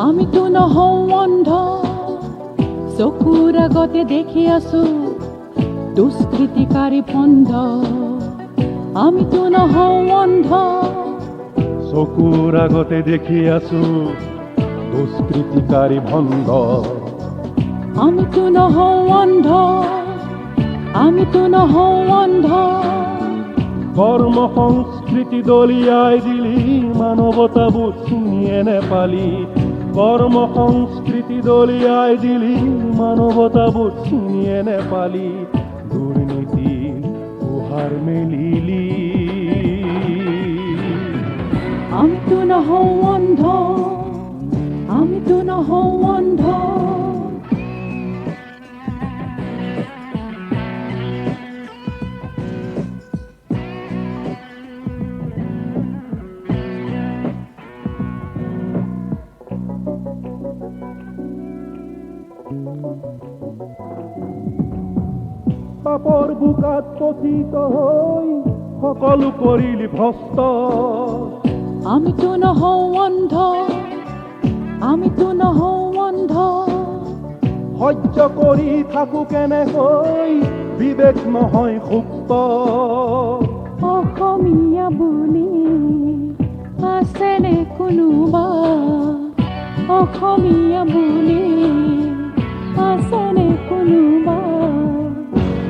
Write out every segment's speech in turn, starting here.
আমিতো নহওঁ অন্ধ, চকুৰ আগতে দেখি আছো দুষ্কৃতিকাৰী বন্ধ। আমিতো নহওঁ অন্ধ, চকুৰ আগতে দেখি আছো দুষ্কৃতিকাৰী ভণ্ড। আমিতো নহওঁ অন্ধ, আমিতো নহওঁ অন্ধ। কৰ্ম সংস্কৃতি দলিয়াই দিলি, মানৱতাবোধ চিনিয়ে নেপালি। কৰ্ম সংস্কৃতি দলিয়াই দিলি, মানৱতাবোধ চিনিয়ে নেপালি। দুৰ্নীতি উহাৰ মেলিলি। আমিতো নহওঁ অন্ধ, আমিতো নহওঁ অন্ধ। পাপৰ বোকাত পতিত হৈ সকলো কৰিলি ভ্ৰষ্ট। আমিতো নহওঁ অন্ধ, আমিতো নহওঁ অন্ধ। সহ্য কৰি থাকো কেনেকৈ, বিবেক নহয় সুপ্ত। অসমীয়া বুলি আছেনে কোনোবা, অসমীয়া বুলি আছেনে কোনোবা।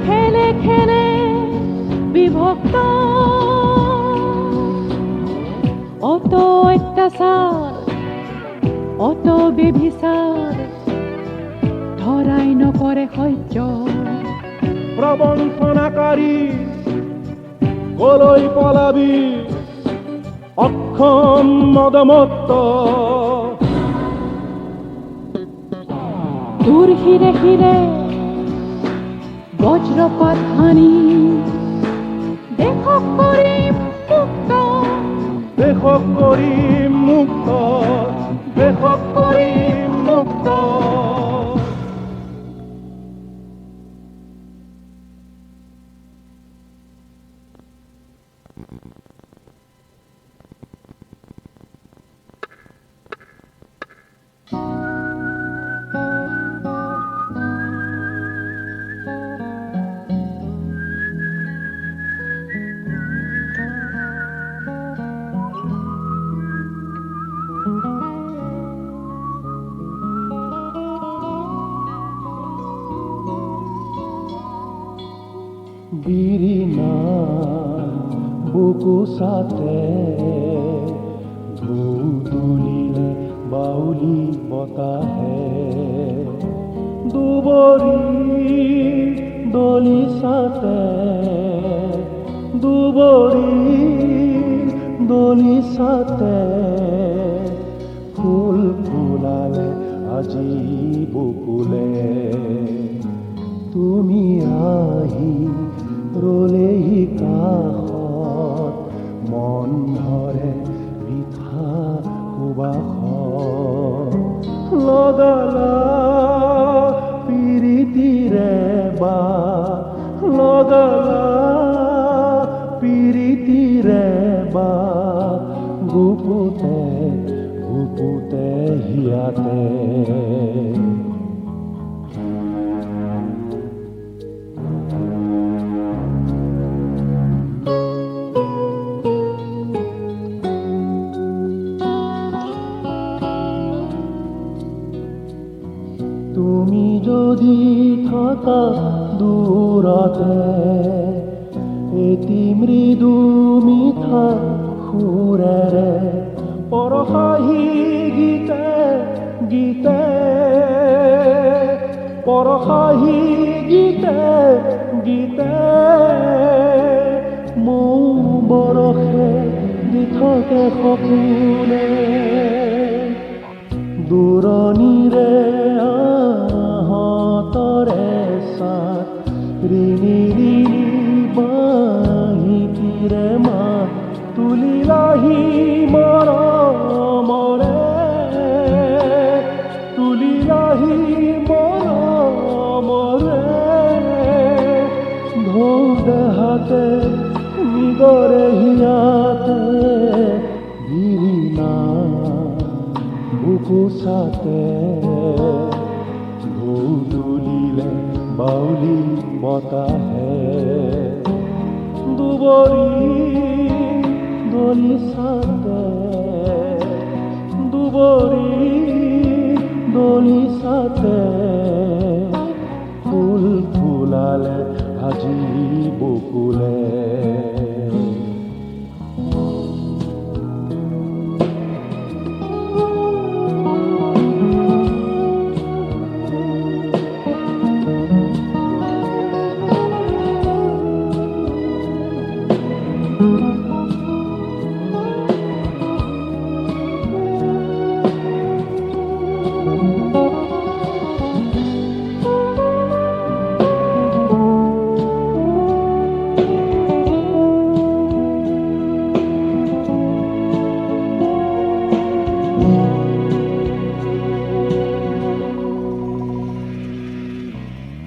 খেলে খেলে বিভক্ত, অত অত্যাচাৰ, অত বেভিচাৰ, ধৰাই নকৰে সহ্য। প্ৰবঞ্চনাকাৰী কলৈ পলাবি, অক্ষম মদমত্ত। তোৰ শিৰে শিৰে বজ্ৰপাত হানি, দেশক কৰিম মুক্ত, দেশক কৰিম মুক্ত, দেশক কৰিম মুক্ত। বিৰিনা বুকু চাতে ঢৌ তুলিলে বাউলি বতাহে। দুবৰি দলি চাতে, দুবৰি দলি চাতে, ফুল ফুলালে আজি বকুলে। তুমি আহি ৰলেহি কাষত, মন ভৰে মিঠা সুবাসত। লগালা পিৰিতিৰে বা, লগালা পিৰিতিৰে বা, গুপুতে গুপুতে হিয়াতে। তুমি যদি থাকা দূৰতে, এটি মৃদু মিঠা সুৰেৰে পৰশাহী গীতে গীতে, পৰশাহী গীতে গীতে, মৌ বৰষে দি থাকে সপোনে। দূৰণিৰে আহতৰে চাত, ৰিণি ৰিণি বাঁহীটিৰে মাত তুলিলাহি মৰমৰে, তুলিলাহি মৰমৰে। ঢৌ দেহাতে নিগৰে হিয়াতে, বিৰিনা বুকুচাতে ঢৌ তুলিলে বাউলি বতাহে দুবৰি দলিচাতে দুবৰি দলিচাতে ফুল ফুলালে আজি বকুলে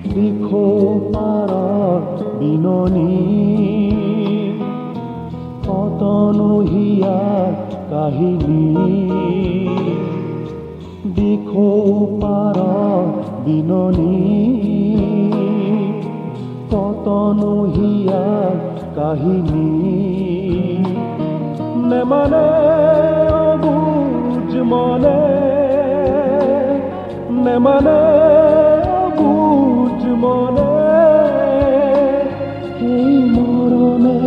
দিখৌ পাৰত বিননি কতনো হিয়াৰ কাহিনী দিখৌ পাৰত বিননি কতনো হিয়াৰ কাহিনী নেমানে অবুজ মনে নেমানে বুঝ মনে এই মৰণে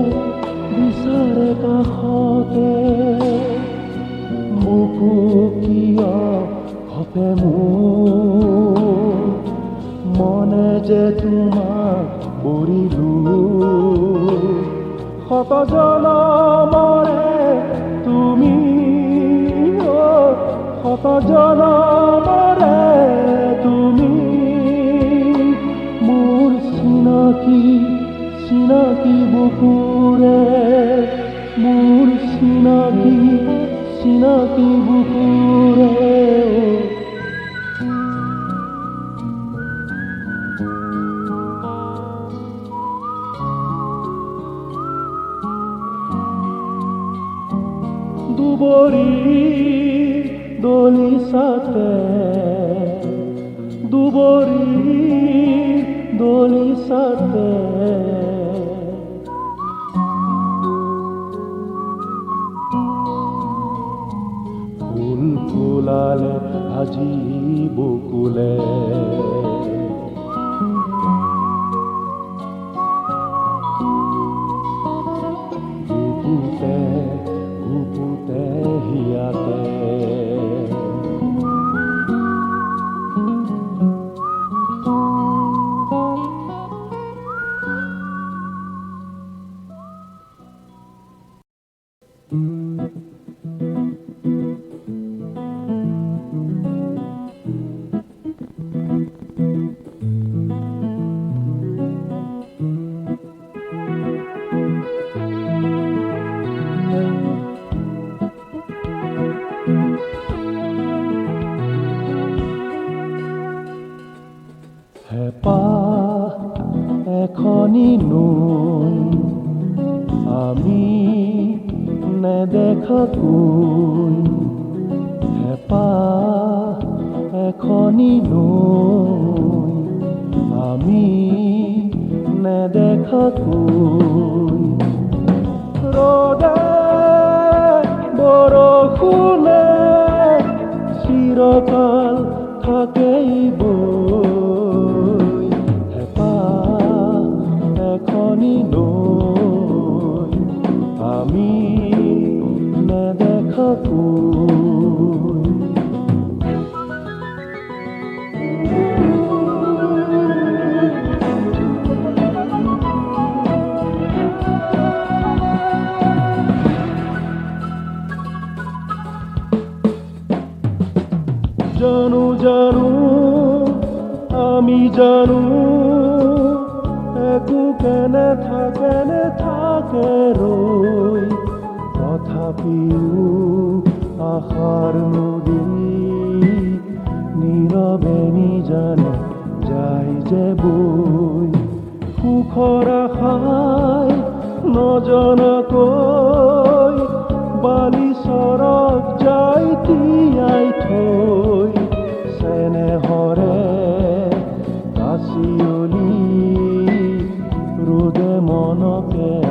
বিচাৰে কাষতে মোকো কিয় খপে মোৰ মনে যে তোমাক বৰিলো শত জনমৰে তুমি শত জনমৰে তুমি চিনাকি বুকুৰে মোৰ চিনাকি বুকুৰে দুবৰি দলিচাতে দুবৰি দলিচাতে ফুল ফুলালে আজি বকুলে ঘুপুতে ঘুপুতে হিয়াতে হেঁপাহ এখনি নৈ আমি নেদেখাকৈ হেঁপাহ এখনি নৈ আমি নেদেখাকৈ ৰ'দে বৰষুণে চিৰকাল থাকেই বৈ হেঁপাহ এখনি নৈ আমি নেদেখাকৈ জানো জানো আমি জানো একো কেনে থাকে ৰৈ তথাপিও আশাৰ নদী নীৰৱে নিজানে যায় যে বৈ সুখৰ আশাই নজনাকৈ বালি চৰক যায় তিয়াই থৈ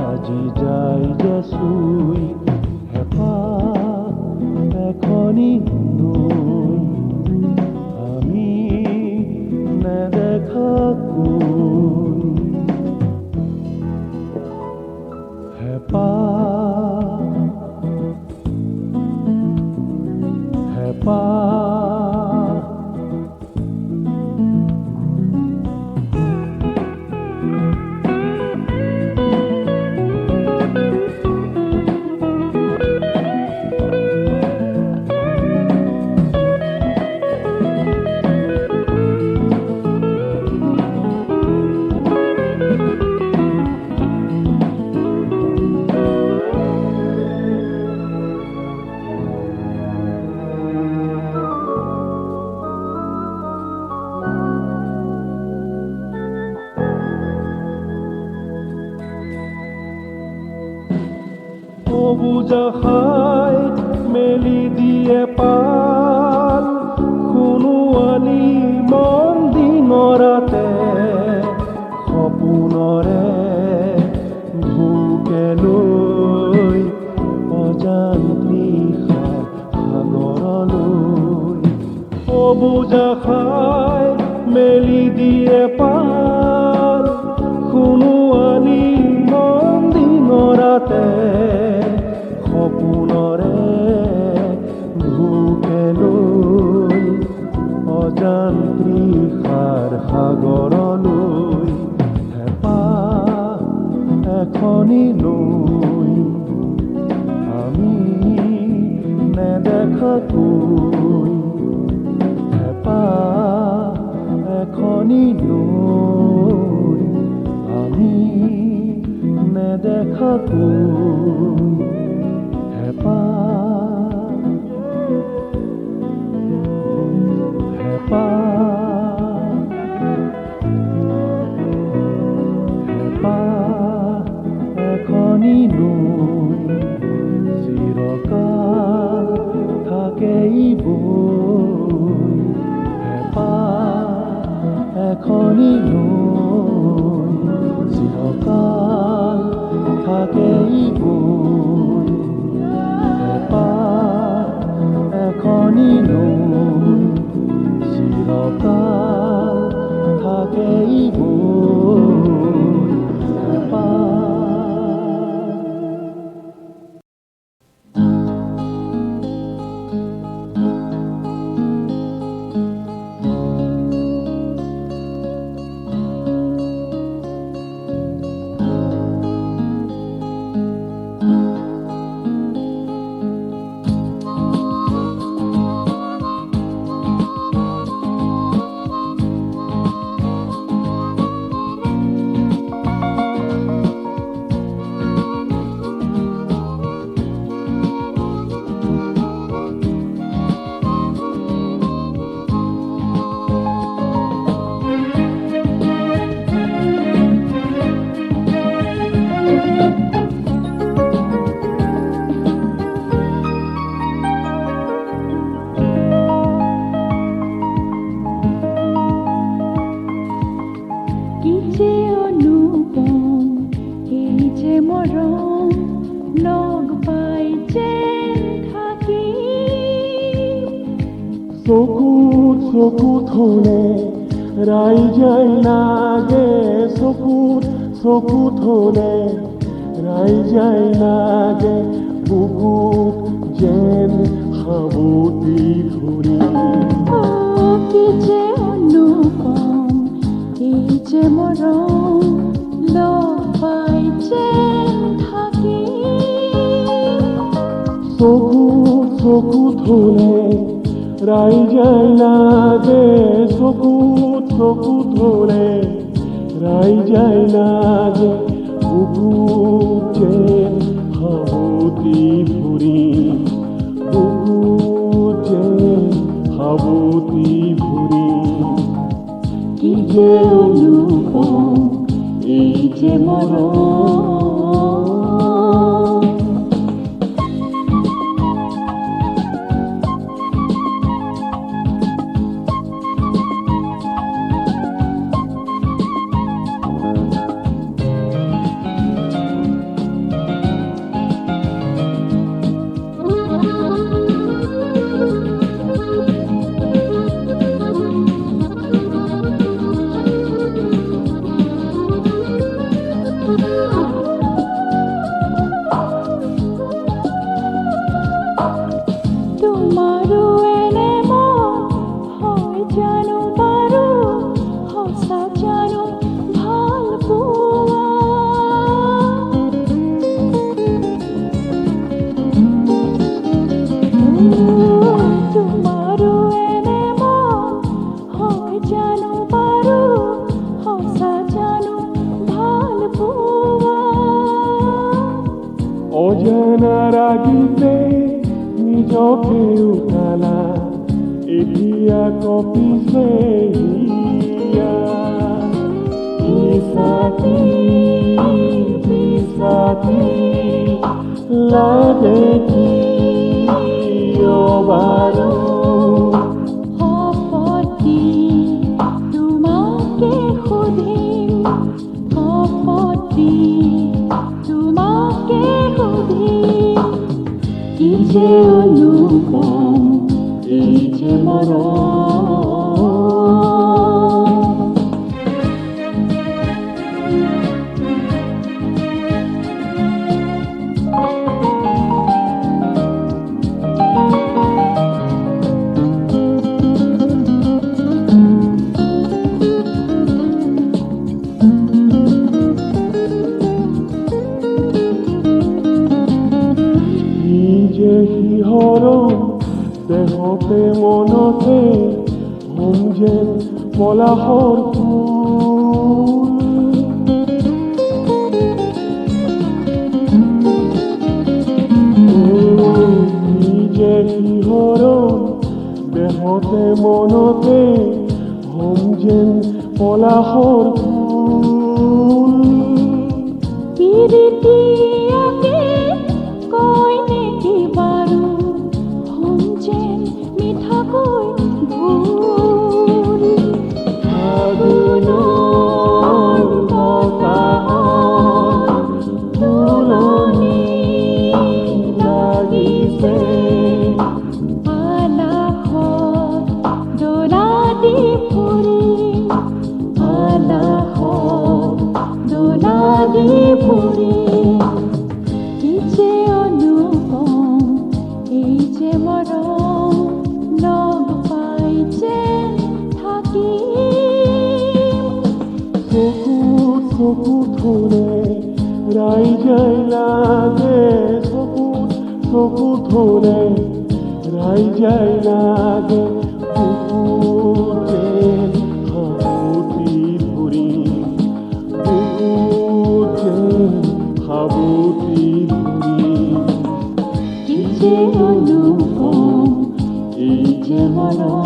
আজি যাই যে চুই হেঁপাহ এখনি নৈ আমি নেদেখাকৈ হেঁপাহ হেঁপাহ সবুজা খাই মেলি দিয়ে পাল সোণোৱালী মন দিনৰাতে সপোনৰে ভোকে লৈ অজান নিশা সাগৰলৈ সবুজা খাই মেলি দিয়ে পাল সোণোৱালী মন দিনৰাতে সপোনৰে ভোকে লৈ অজান তৃষাৰ সাগৰলৈ হেঁপাহ এখনি নৈ আমি নেদেখাকৈ হেঁপাহ এখনি নৈ আমি নেদেখাকৈ হেঁপাহ হেঁপাহ এখনি নৈ চিৰকাল থাকেই বৈ হেঁপাহ এখনি নৈ চিৰকাল থাকেই বৈ হেঁপাহ এখনি নৈ চিৰকাল থাকেই বৈ হেঁপাহ কি যে অনুপম এই যে মৰম লগ পাই যেন থাকি চকুত চকুত হলে ৰাইজাই লাগে চকুত চকুত হলে ৰাইজাই লাগে বুকুত যেন সাৱটি ধৰি কি যে অনুপম এই যে মৰম লগ পাই যেন থাকি চকুত চকুত হলে ৰাইজাই লাগে চকুত চকুত হলে ৰাইজাই লাগে বুকুত যেন সাৱটি ধৰি বুকুত যেন সাৱটি ধৰি কি যে অনুপম এই যে মৰম অজানা ৰাগিতে নিজকে উঠালা এতিয়া কপিছে হিয়া ইসাথী বিসাথী লাগে কি অবাৰো শপতি তোমাকে সুধিম শপতি তোমাকে সুধিম কি যে অনুপম এই যে মৰম দেহতে মনতে হম যেন পলাশৰ ফুল নিজে শিহৰণ দেহতে মনতে হম যেন পলাশৰ ফুল পিৰিতিয়াকে কয় নেকি বাৰু যেন মিঠাকৈ ভুল ফাগুনৰ বতাহত ফুলনি লাগিছে আলাসত দোলা দি ফুৰিম আলাসত দোলা দি ফুৰিম কি যে অনুপম এই যে মৰম লগ পাই যেন থাকিম চকুত চকুত থলে ৰাইজাই লাগে চকুত থলে ৰাইজাই লাগে বুকুত যেন সাবতি ধৰিম বুকুত যেন সাবতি ধৰিম কি যে অনুপম এই যে মৰম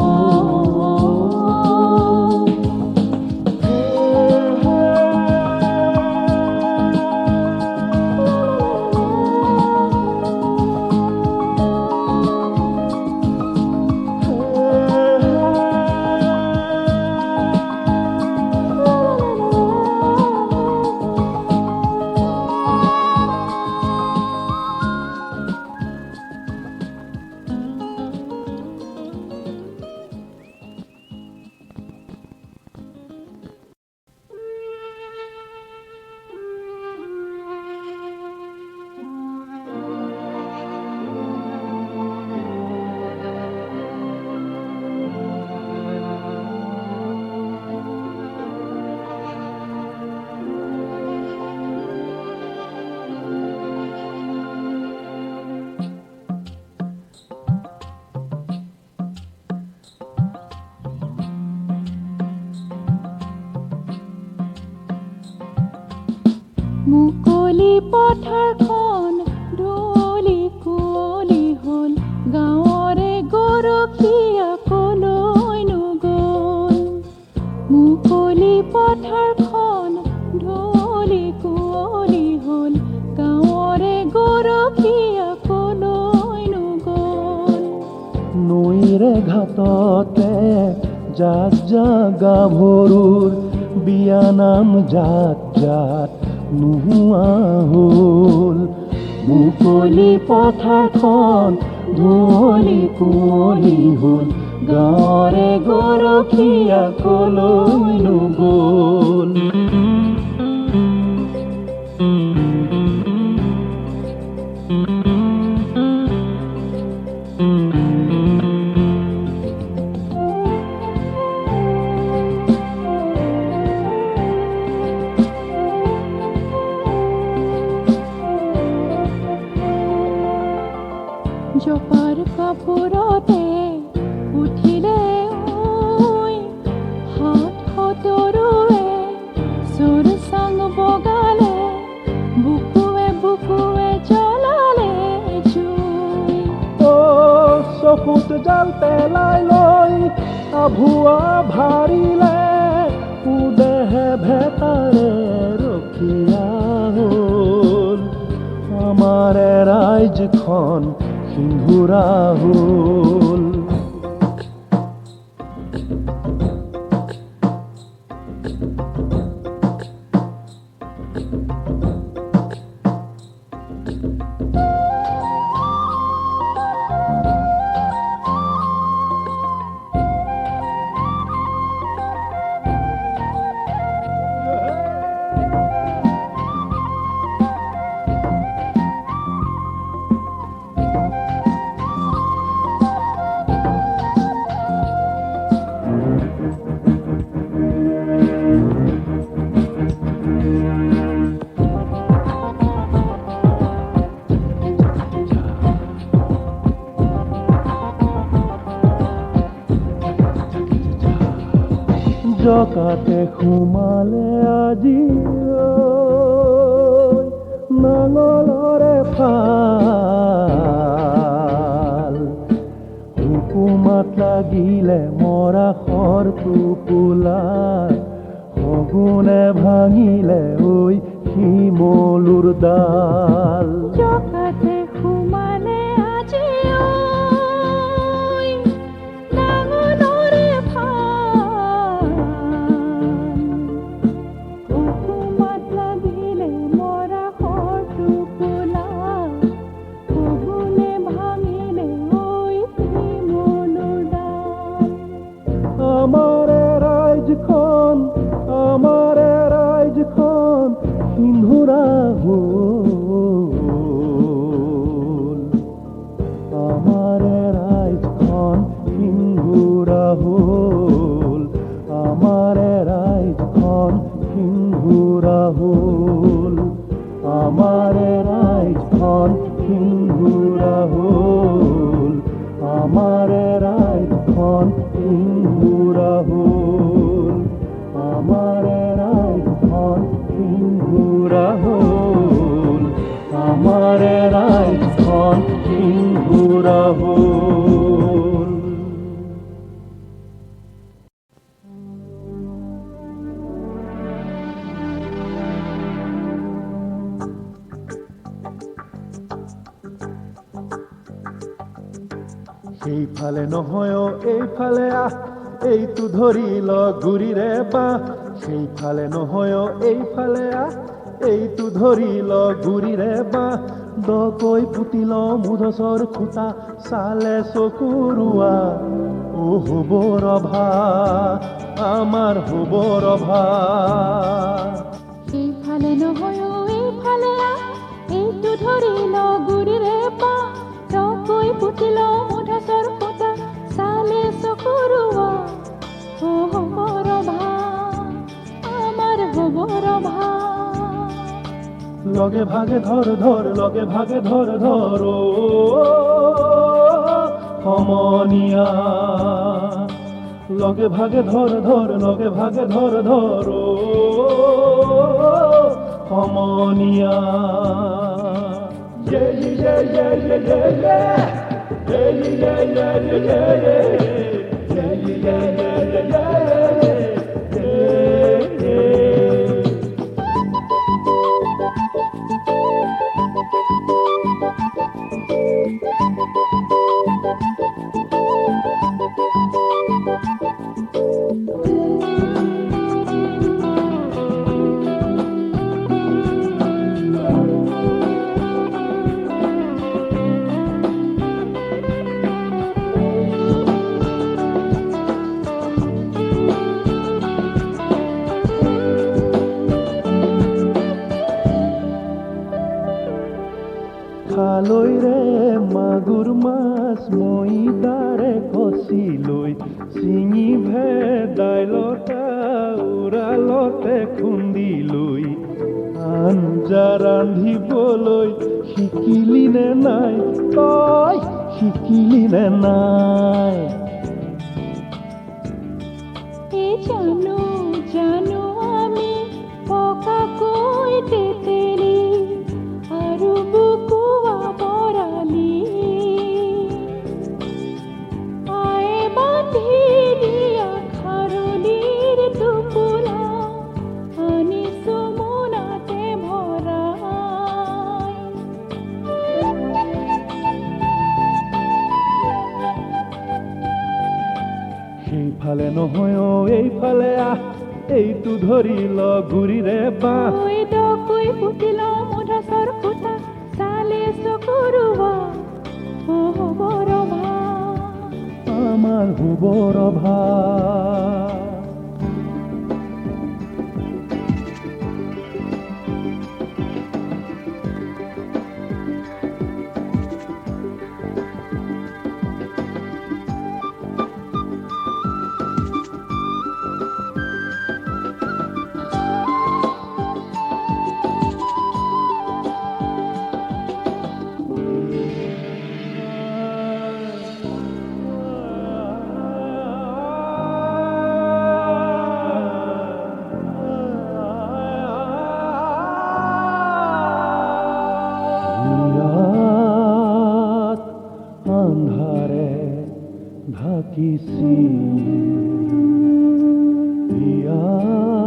মুকলি পথাৰখন ঢলি কুঁৱলী হ'ল গাঁৱৰে গৰখীয়া কলৈনো গ'ল মুকলি পথাৰখন ঢলি কুঁৱলী হ'ল গাঁৱৰে গৰখীয়া কলৈনো গ'ল নৈৰে ঘাটতে জাক জাক গাভৰুৰ বিয়ানাম জাত জাত নোহোৱা হ'ল মুকলি পথাৰখন ঢলি কুঁৱলী হ'ল গাঁৱৰে গৰখীয়া কলৈনো গ'ল জপাৰ কাপোৰতে উঠিলে ঐ হাত সতৰুৱে চোৰ চাং বগালে বুকুৱে বুকুৱে জ্বলালে চকুত জাল পেলাই লৈ আভুৱা ভাৰিলে উদেহে ভেটাৰে ৰখীয়া হ'ল আমাৰে ৰাইজখন সিন্ধুৰা হ'ল জকাতে সোমালে আজি নাঙলৰে ফাল হুকুমাত লাগিলে মৰা খৰটো পোলাত সগুনে ভাঙিলে ঐ শিমলুৰ ডাল জকাতে সোমালে আজি নাঙলৰে ফাল হুকুমাত লাগিলে মৰা খৰটো পোলাত সগুনে ভাঙিলে ঐ শিমলুৰ ডাল আমাৰে ৰাইজখন সিন্ধুৰা হ'ল আমাৰে ৰাইজখন সিন্ধুৰা হ'ল আমাৰে ৰাইজখন সিন্ধুৰা হ'ল আমাৰে ৰাইজখন সিন্ধুৰা হ'ল আমাৰে ৰাইজখন সিন্ধুৰা হ'ল আমাৰে ৰাইজখন সিন্ধুৰা হ'ল আমাৰে ৰাইজখন সিন্ধুৰা হ'ল সেইফালে নহয় এইফালে আহ এইটো ধৰি ল গুৰিৰে বাহ সেইফালে নহয় এইফালে আহ এইটো ধৰি ল গুৰিৰে বাহ দকৈ পুতি ল মুধচৰ খুটা চালে চকুৰুৱা ও হ'ব ৰভা আমাৰ হ'ব ৰভা সেইফালে নহয় এইফালে এইটো ধৰি ল গুৰিৰে বাহ দকৈ পুতি ল মুধচৰ খুটা চালে চকুৰুৱা ও হ'ব ৰভা আমাৰ হ'ব ৰভা লগে ভাগে ধৰ লগে ভাগে ধৰ ও সমনীয়া লগে ভাগে ধৰ লগে ভাগে ধৰ ও সমনীয়া yeah yeah yeah yeah yeah yeah yeah yeah yeah yeah খালৈ ৰে মাগুৰ মাছ মই দাৰে কচি লৈ চিঙি ভেদাইলতা উৰালতে খুন্দি লৈ আঞ্জা ৰান্ধিবলৈ শিকিলি নে নাই তই শিকিলি নে নাই জানো জানো আমি পকাকৈ তেতেলি আৰু বুকুৱা বৰালি ইফালে নহয় এইফালে আহ এইটো ধৰি ল গুৰিৰে বাহ কৈ দকৈ পুতিল মধুচৰ ফুটা চালে চকুৰুৱা হ'ব ৰভা আমাৰ শুভ ৰভা আন্ধাৰে ঢাকিছি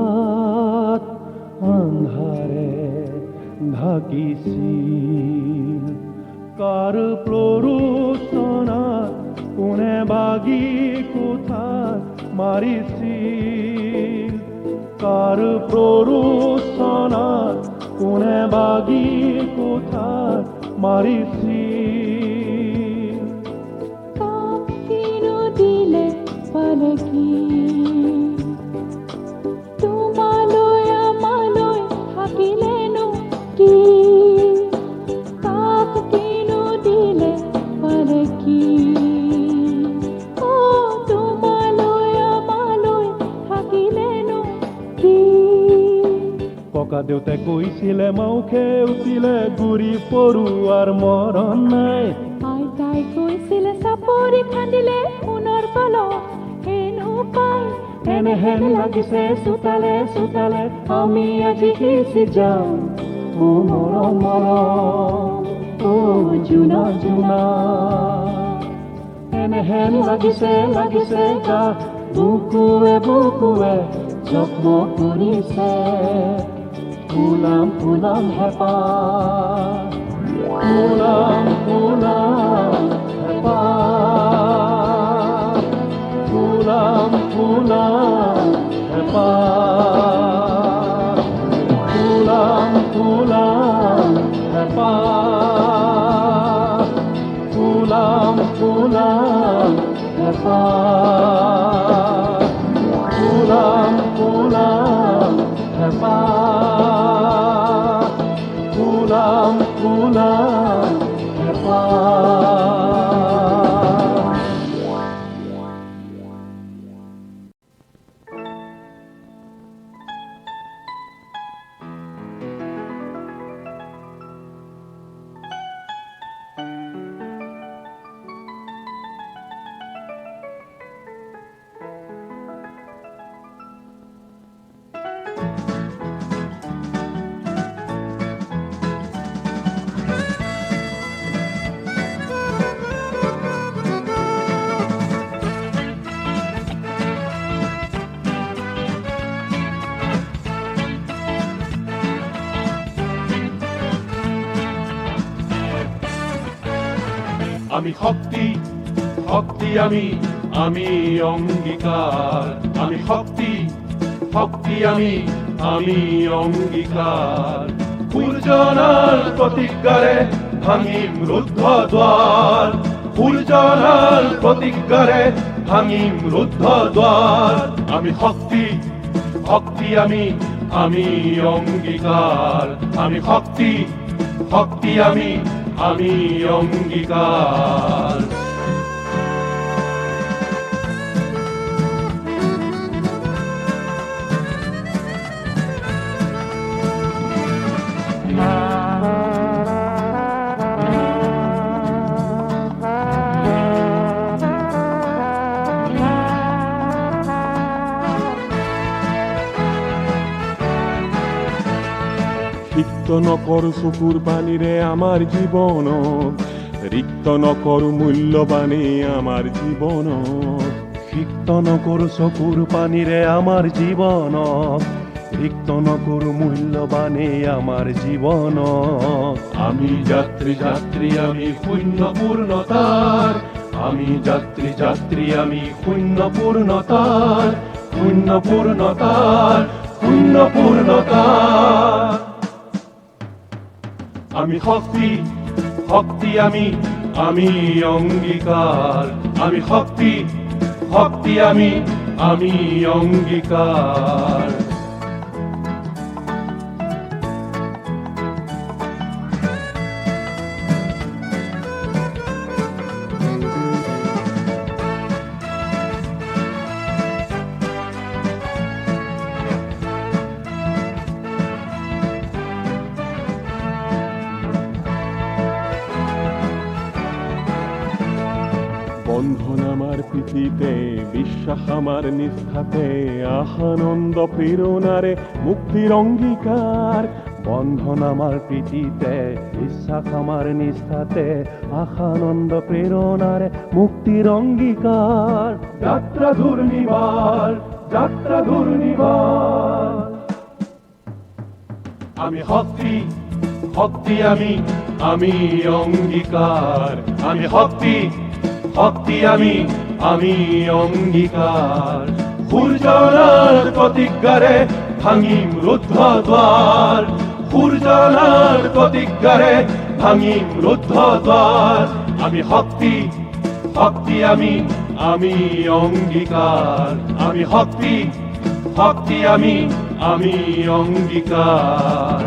ইয়াত আন্ধাৰে ঢাকিছিল কাৰ প্ৰৰোচনাত কোনে বাগি কোঠাত মাৰিছিল কাৰ প্ৰৰোচনাত কোনে বাগি কোঠাত মাৰিছিল কিনো দিলে পালকি তোমালৈ আমালৈ থাকিলেনো কি কাক কিনো দিলে পালকি অ তোমালৈ আমালৈ থাকিলেনো কি ককা দেউতাই কৈছিলে মাউখে উঠিলে গুৰি পৰুৱাৰ মৰণ নাই আইতাই কৈছিলে চাপৰি খান্দিলে সোণৰ কলহ হেনো পাই এনেহেন লাগিছে চোতালে চোতালে আমি আজি সিঁচি যাওঁ ও মৰম মৰম ও জোনা জোনা এনেহেন লাগিছে লাগিছে গা বুকুৱে বুকুৱে জকমক কৰিছে ফুলাম ফুলাম হেঁপাহ ফুলাম ফুলাম হেঁপাহ ফুলাম ফুলাম হেঁপাহ ফুলাম ফুলাম হেঁপাহ ফুলাম ফুলাম হেঁপাহ ফুলাম ফুলাম হেঁপাহ ফুলাম ফুলাম হেঁপাহ আমি শক্তি শক্তি আমি অঙ্গীকার আমি শক্তি শক্তি আমি অঙ্গীকার সূৰ্যনাৰ প্ৰতিজ্ঞাৰে ভাঙিম ৰুদ্ধ দ্বাৰ সূৰ্যনাৰ প্ৰতিজ্ঞাৰে ভাঙিম ৰুদ্ধ দ্বাৰ আমি শক্তি শক্তি আমি অঙ্গীকাৰ আমি শক্তি শক্তি আমি অঙ্গীকাৰ ৰিক্ত নকৰো চকুৰ পানীৰে আমাৰ জীৱনত ৰিক্ত নকৰো মূল্যবানী আমাৰ জীৱনত ৰিক্ত নকৰো চকুৰ পানীৰে আমাৰ জীৱনত ৰিক্ত নকৰো মূল্যবানী আমাৰ জীৱনত আমি যাত্ৰী যাত্ৰী আমি শূন্য পূৰ্ণতাৰ আমি যাত্রী যাত্রী আমি শূন্য পূর্ণতার শূন্য পূর্ণতার শূন্য পূর্ণতার আমি শক্তি শক্তি আমি আমি অঙ্গীকার আমি শক্তি শক্তি আমি আমি অঙ্গীকার বন্ধন আমার প্রীতিতে বিশ্বাস আমার নিষ্ঠাতে আহানন্দ প্রেরণারে মুক্তির অঙ্গীকার বন্ধন আমার প্রীতিতে বিশ্বাস আমার নিষ্ঠাতে আহানন্দ প্রেরণারে মুক্তির অঙ্গীকার যাত্রা ঘূর্ণিবার যাত্রা ঘূর্ণিবার আমি শক্তি শক্তি আমি আমি অঙ্গীকার আমি শক্তি শক্তি আমি আমি অঙ্গীকার সূর্যনার প্রতিজ্ঞারে ভাঙিম রুদ্ধ দ্বার সূর্যনার প্রতিজ্ঞারে ভাঙিম রুদ্ধ দ্বার আমি শক্তি শক্তি আমি আমি অঙ্গীকার আমি শক্তি শক্তি আমি আমি অঙ্গীকার